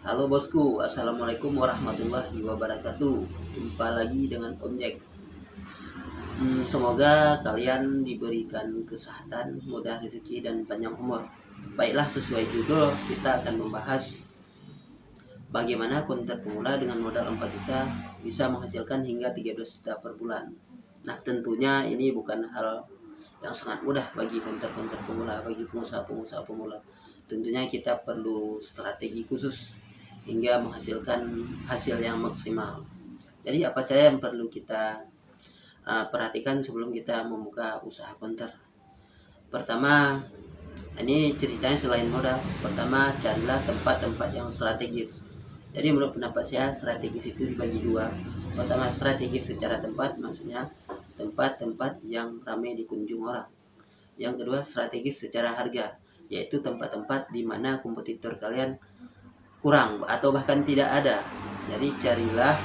Halo bosku, assalamualaikum warahmatullahi wabarakatuh. Jumpa lagi dengan Om Jack. Semoga kalian diberikan kesehatan, mudah rezeki dan panjang umur. Baiklah, sesuai judul kita akan membahas bagaimana konter pemula dengan modal 4 juta bisa menghasilkan hingga 13 juta per bulan. Nah, tentunya ini bukan hal yang sangat mudah bagi konter-konter pemula, bagi pengusaha-pengusaha pemula. Tentunya kita perlu strategi khusus hingga menghasilkan hasil yang maksimal. Jadi apa saja yang perlu kita perhatikan sebelum kita membuka usaha konter? Pertama, ini ceritanya selain modal. Pertama, carilah tempat-tempat yang strategis. Jadi menurut pendapat saya, strategis itu dibagi dua. Pertama, strategis secara tempat, maksudnya tempat-tempat yang ramai dikunjung orang. Yang kedua, strategis secara harga, yaitu tempat-tempat di mana kompetitor kalian kurang atau bahkan tidak ada. Jadi carilah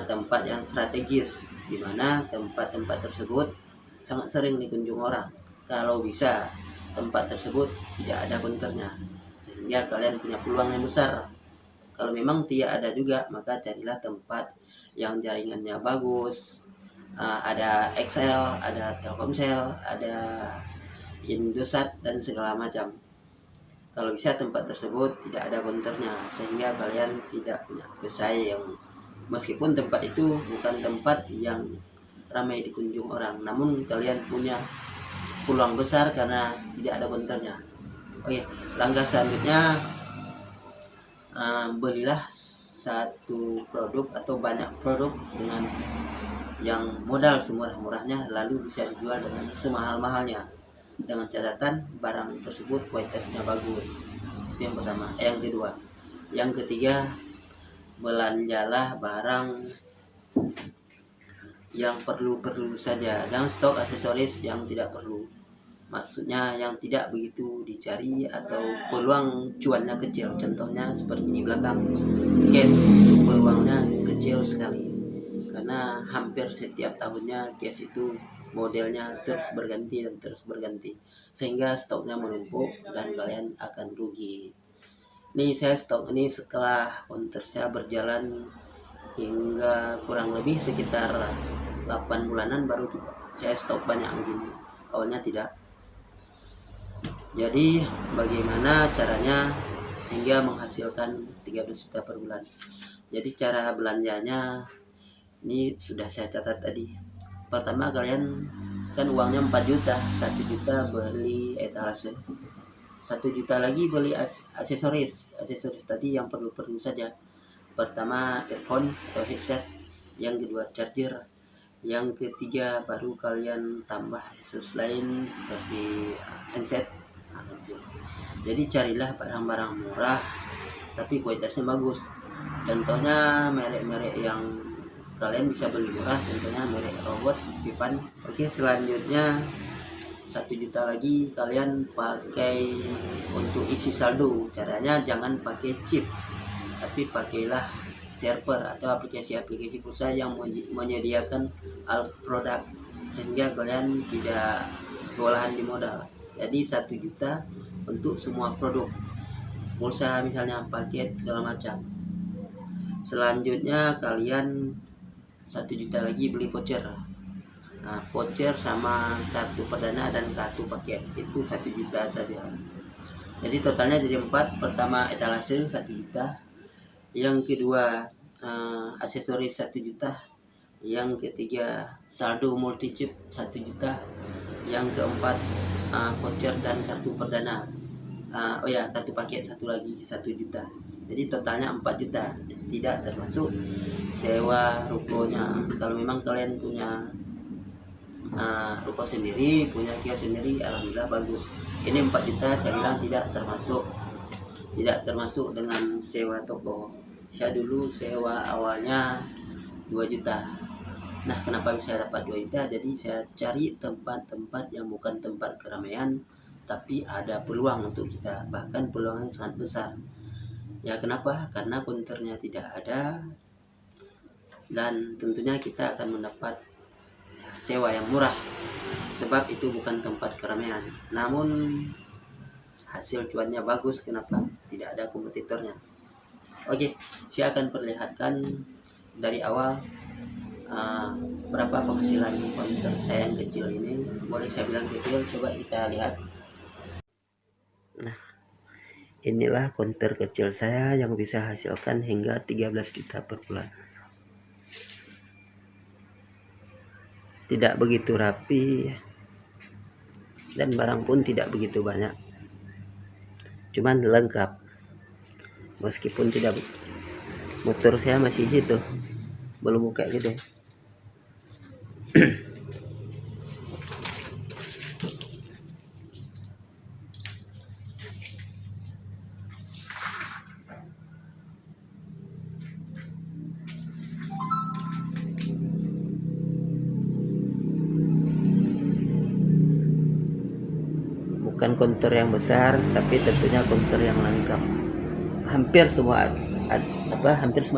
tempat yang strategis, di mana tempat-tempat tersebut sangat sering dikunjung orang. Kalau bisa tempat tersebut tidak ada konternya, sehingga kalian punya peluang yang besar. Kalau memang tidak ada juga, maka carilah tempat yang jaringannya bagus, ada XL, ada Telkomsel, ada Indosat dan segala macam. Kalau bisa tempat tersebut tidak ada konternya, sehingga kalian tidak punya pesaing. Meskipun tempat itu bukan tempat yang ramai dikunjung orang, namun kalian punya peluang besar karena tidak ada konternya. Oke, langkah selanjutnya, belilah satu produk atau banyak produk dengan yang modal semurah-murahnya, lalu bisa dijual dengan semahal-mahalnya, dengan catatan barang tersebut kualitasnya bagus. Itu yang pertama. Yang ketiga, belanjalah barang yang perlu-perlu saja, jangan stok aksesoris yang tidak perlu, maksudnya yang tidak begitu dicari atau peluang cuannya kecil. Contohnya seperti di belakang, cash itu peluangnya kecil sekali, karena hampir setiap tahunnya cash itu modelnya terus berganti dan terus berganti, sehingga stoknya menumpuk dan kalian akan rugi. Ini saya stok ini setelah konter saya berjalan hingga kurang lebih sekitar 8 bulanan baru saya stok banyak begini. Awalnya tidak. Jadi bagaimana caranya hingga menghasilkan 13 juta per bulan? Jadi cara belanjanya ini sudah saya catat tadi. Pertama, kalian kan uangnya 4 juta, 1 juta beli etalase, 1 juta lagi beli aksesoris tadi yang perlu-perlu saja. Pertama earphone atau headset, yang kedua charger, yang ketiga baru kalian tambah aksesoris lain seperti handset. Jadi carilah barang-barang murah tapi kualitasnya bagus. Contohnya merek-merek yang kalian bisa beli murah, contohnya merek robot, Vivan. Oke, selanjutnya 1 juta lagi kalian pakai untuk isi saldo. Caranya jangan pakai chip, tapi pakailah server atau aplikasi-aplikasi pulsa yang menyediakan produk, sehingga kalian tidak kewalahan di modal. Jadi 1 juta untuk semua produk, pulsa misalnya, paket segala macam. Selanjutnya kalian 1 juta lagi beli voucher. Nah, voucher sama kartu perdana dan kartu paket itu 1 juta saja. Jadi totalnya jadi 4. Pertama etalase 1 juta, yang kedua aksesoris 1 juta, yang ketiga saldo multi chip 1 juta, yang keempat voucher dan kartu perdana. Kartu paket satu lagi 1 juta. Jadi totalnya 4 juta, tidak termasuk sewa rukonya. Kalau memang kalian punya ruko sendiri, punya kios sendiri, alhamdulillah bagus. Ini 4 juta saya bilang tidak termasuk dengan sewa toko. Saya dulu sewa awalnya 2 juta. Nah, kenapa bisa dapat 2 juta? Jadi saya cari tempat-tempat yang bukan tempat keramaian, tapi ada peluang untuk kita, bahkan peluangnya sangat besar. Ya, kenapa? Karena konternya tidak ada, dan tentunya kita akan mendapat sewa yang murah, sebab itu bukan tempat keramaian, namun hasil cuannya bagus. Kenapa? Tidak ada kompetitornya. Oke, saya akan perlihatkan dari awal berapa penghasilan konten saya yang kecil ini. Boleh saya bilang kecil, coba kita lihat. Nah, inilah konten kecil saya yang bisa hasilkan hingga 13 juta per bulan. Tidak begitu rapi dan barang pun tidak begitu banyak, cuman lengkap. Meskipun tidak, motor saya masih situ, belum buka gitu. Bukan konter yang besar, tapi tentunya konter yang lengkap. Hampir semua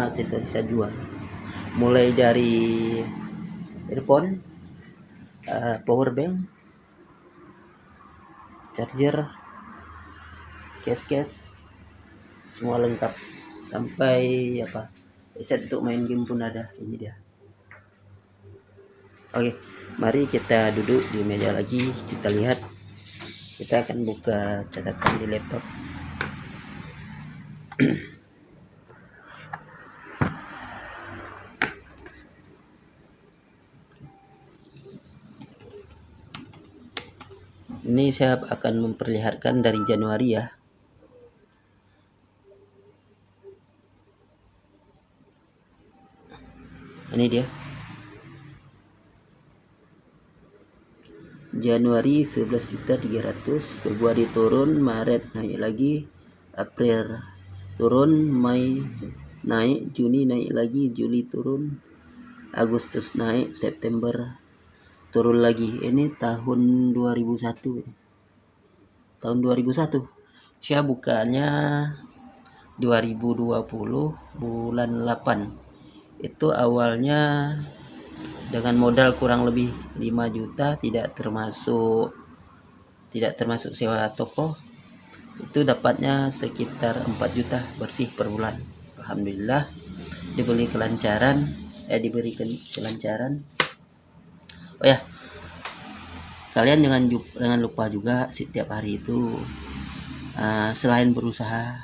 aksesoris saya jual, mulai dari earphone, power bank, charger, case, semua lengkap, sampai set untuk main game pun ada. Ini dia. Oke, mari kita duduk di meja lagi, kita lihat. Kita akan buka catatan di laptop. Ini saya akan memperlihatkan dari Januari ya. Ini dia. Januari 11.300.000, Februari turun, Maret naik lagi, April turun, Mei naik, Juni naik lagi, Juli turun, Agustus naik, September turun lagi. Ini tahun 2001. Tahun 2001. Saya bukanya 2020 bulan 8. Itu awalnya dengan modal kurang lebih 5 juta, tidak termasuk sewa toko. Itu dapatnya sekitar 4 juta bersih per bulan. Alhamdulillah diberi kelancaran. Oh ya, kalian jangan lupa juga setiap hari itu selain berusaha,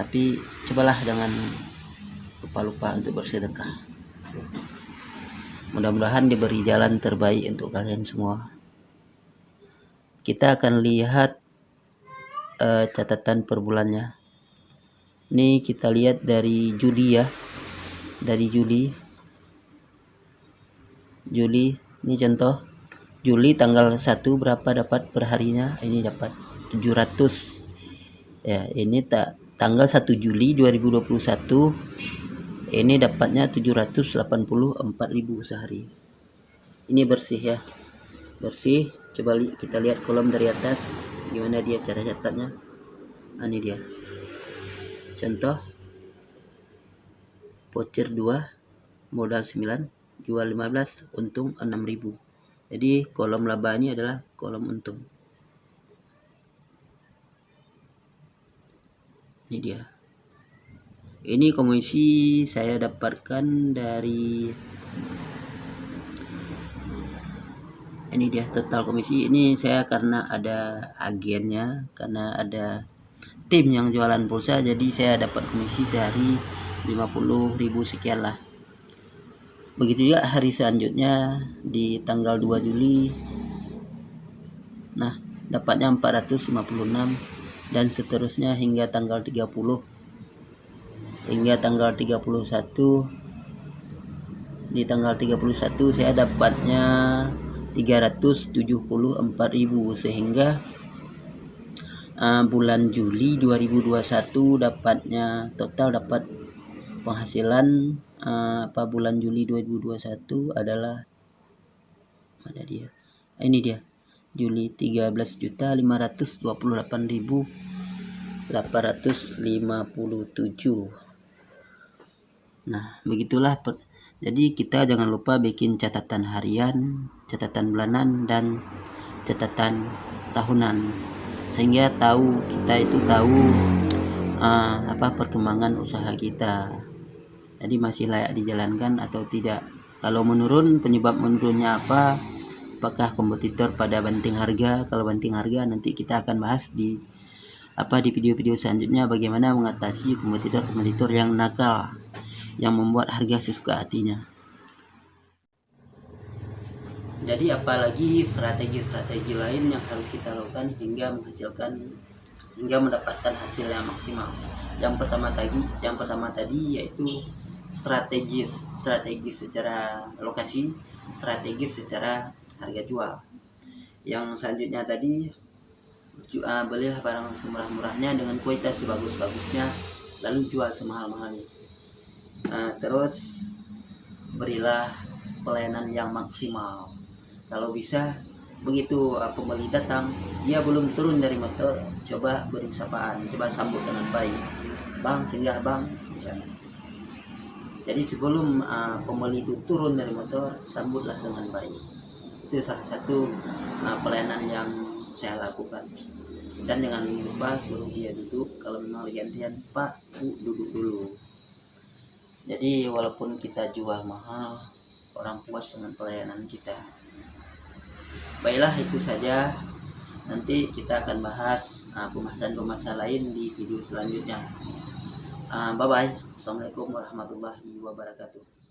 tapi cobalah jangan lupa untuk bersedekah. Mudah-mudahan diberi jalan terbaik untuk kalian semua. Kita akan lihat catatan per bulannya. Ini kita lihat dari Juli ya. Dari Juli, ini contoh. Juli tanggal 1 berapa dapat per harinya? Ini dapat 700. Ya, ini tanggal 1 Juli 2021. Ini dapatnya 784.000 sehari. Ini bersih ya. Bersih. Coba kita lihat kolom dari atas. Gimana dia cara catatnya. Ini dia. Contoh. Voucher 2. Modal 9. Jual 15. Untung 6.000. Jadi kolom laba ini adalah kolom untung. Ini dia. Ini komisi saya dapatkan dari, ini dia total komisi. Ini saya karena ada agennya, karena ada tim yang jualan pulsa, jadi saya dapat komisi sehari 50.000 sekian lah. Begitu juga hari selanjutnya di tanggal 2 Juli. Nah, dapatnya 456 dan seterusnya hingga tanggal 30. Hingga tanggal 31. Di tanggal 31 saya dapatnya 374.000, sehingga bulan Juli 2021 total dapat penghasilan bulan Juli 2021 adalah, mana dia? Ini dia. Juli 13.528.857. Nah, begitulah. Jadi kita jangan lupa bikin catatan harian, catatan bulanan, dan catatan tahunan, sehingga kita itu tahu perkembangan usaha kita. Jadi masih layak dijalankan atau tidak. Kalau menurun, penyebab menurunnya apa? Apakah kompetitor pada banting harga? Kalau banting harga nanti kita akan bahas di video-video selanjutnya, bagaimana mengatasi kompetitor yang nakal, yang membuat harga sesuka hatinya. Jadi apalagi strategi-strategi lain yang harus kita lakukan hingga mendapatkan hasil yang maksimal. Yang pertama tadi yaitu strategis secara lokasi, strategis secara harga jual. Yang selanjutnya tadi, belilah barang semurah-murahnya dengan kualitas sebagus-bagusnya, lalu jual semahal-mahalnya. Terus berilah pelayanan yang maksimal. Kalau bisa, begitu pembeli datang, dia belum turun dari motor, coba beri sapaan, coba sambut dengan baik. Bang, singgah bang, misalnya. Jadi sebelum pembeli itu turun dari motor, sambutlah dengan baik. Itu salah satu pelayanan yang saya lakukan. Dan jangan lupa suruh dia duduk. Kalau memang gantian, Pak, Bu, duduk dulu. Jadi walaupun kita jual mahal, orang puas dengan pelayanan kita. Baiklah, itu saja. Nanti kita akan bahas pembahasan lain di video selanjutnya. Bye bye. Assalamualaikum warahmatullahi wabarakatuh.